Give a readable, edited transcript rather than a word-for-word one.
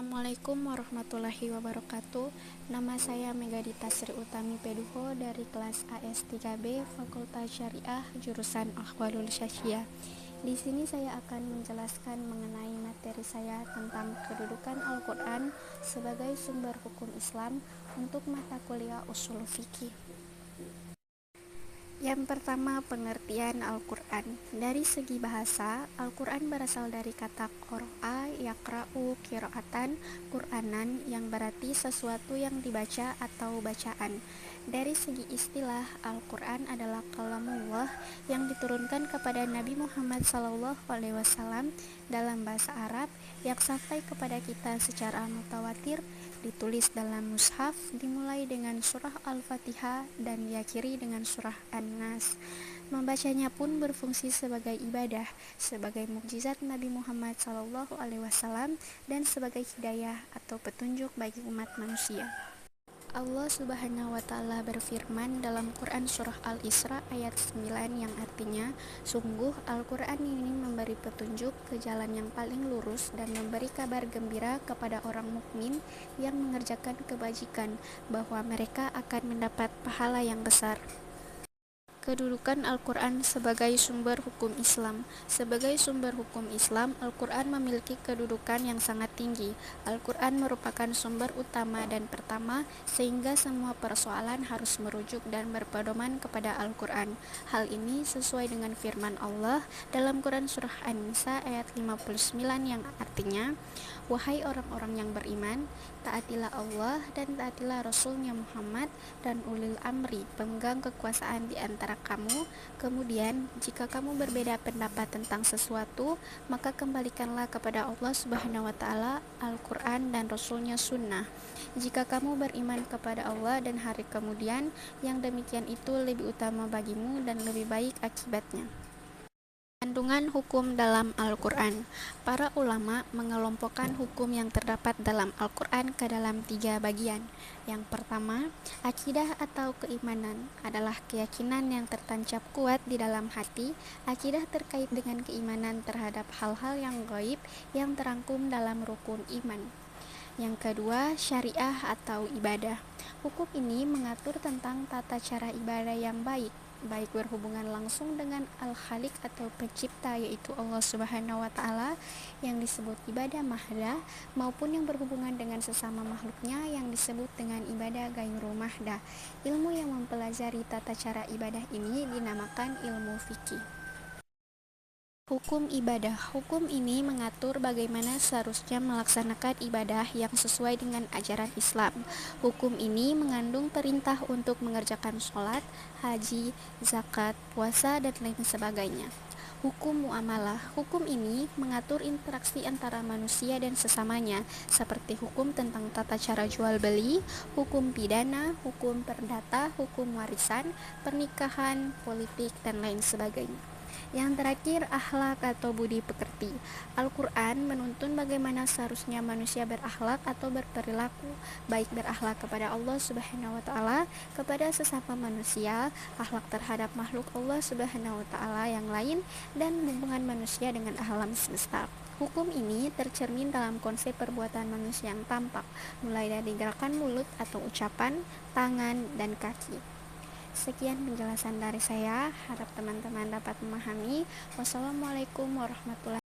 Assalamualaikum warahmatullahi wabarakatuh. Nama saya Megadita Sri Utami Peduho dari kelas AS3B Fakultas Syariah jurusan Akhwalul Syasyiah. Di sini saya akan menjelaskan mengenai materi saya tentang kedudukan Al-Quran sebagai sumber hukum Islam untuk mata kuliah ushul fikih. Yang pertama, pengertian Al-Quran. Dari segi bahasa, Al-Quran berasal dari kata qara'a, yaqra'u, qira'atan, Qur'anan, yang berarti sesuatu yang dibaca atau bacaan. Dari segi istilah, Al-Quran adalah kalamullah yang diturunkan kepada Nabi Muhammad SAW dalam bahasa Arab yang sampai kepada kita secara mutawatir, ditulis dalam mushaf, dimulai dengan surah Al-Fatihah dan diakhiri dengan surah An-Nas. Membacanya pun berfungsi sebagai ibadah, sebagai mukjizat Nabi Muhammad SAW dan sebagai hidayah atau petunjuk bagi umat manusia. Allah Subhanahu wa Ta'ala berfirman dalam Quran Surah Al-Isra ayat 9 yang artinya, sungguh Al-Quran ini memberi petunjuk ke jalan yang paling lurus dan memberi kabar gembira kepada orang mukmin yang mengerjakan kebajikan bahwa mereka akan mendapat pahala yang besar. Kedudukan Al-Quran sebagai sumber hukum Islam. Sebagai sumber hukum Islam, Al-Quran memiliki kedudukan yang sangat tinggi. Al-Quran merupakan sumber utama dan pertama, sehingga semua persoalan harus merujuk dan berpedoman kepada Al-Quran. Hal ini sesuai dengan firman Allah dalam Quran Surah An-Nisa ayat 59 yang artinya, wahai orang-orang yang beriman, taatilah Allah dan taatilah Rasulnya Muhammad dan ulil amri, pemegang kekuasaan di antara kamu. Kemudian, jika kamu berbeda pendapat tentang sesuatu, maka kembalikanlah kepada Allah Subhanahu wa Ta'ala, Al-Quran dan Rasulnya Sunnah. Jika kamu beriman kepada Allah dan hari kemudian, yang demikian itu lebih utama bagimu dan lebih baik akibatnya. Kandungan hukum dalam Al-Quran. Para ulama mengelompokkan hukum yang terdapat dalam Al-Quran ke dalam 3 bagian. Yang pertama, akidah atau keimanan adalah keyakinan yang tertancap kuat di dalam hati. Akidah terkait dengan keimanan terhadap hal-hal yang gaib yang terangkum dalam rukun iman. Yang kedua, syariah atau ibadah. Hukum ini mengatur tentang tata cara ibadah yang baik berhubungan langsung dengan Al-Khaliq atau pencipta, yaitu Allah Subhanahu wa Ta'ala yang disebut ibadah mahdah, maupun yang berhubungan dengan sesama makhluknya yang disebut dengan ibadah ghairu mahdah. Ilmu yang mempelajari tata cara ibadah ini dinamakan ilmu fikih. Hukum ibadah. Hukum ini mengatur bagaimana seharusnya melaksanakan ibadah yang sesuai dengan ajaran Islam. Hukum ini mengandung perintah untuk mengerjakan sholat, haji, zakat, puasa, dan lain sebagainya. Hukum muamalah. Hukum ini mengatur interaksi antara manusia dan sesamanya, seperti hukum tentang tata cara jual beli, hukum pidana, hukum perdata, hukum warisan, pernikahan, politik, dan lain sebagainya. Yang terakhir, akhlak atau budi pekerti. Al-Quran menuntun bagaimana seharusnya manusia berakhlak atau berperilaku, baik berakhlak kepada Allah Subhanahu wa Ta'ala, kepada sesama manusia, akhlak terhadap makhluk Allah Subhanahu wa Ta'ala yang lain, dan hubungan manusia dengan alam semesta. Hukum ini tercermin dalam konsep perbuatan manusia yang tampak, mulai dari gerakan mulut atau ucapan, tangan, dan kaki. Sekian penjelasan dari saya, harap teman-teman dapat memahami. Wassalamualaikum warahmatullahi wabarakatuh.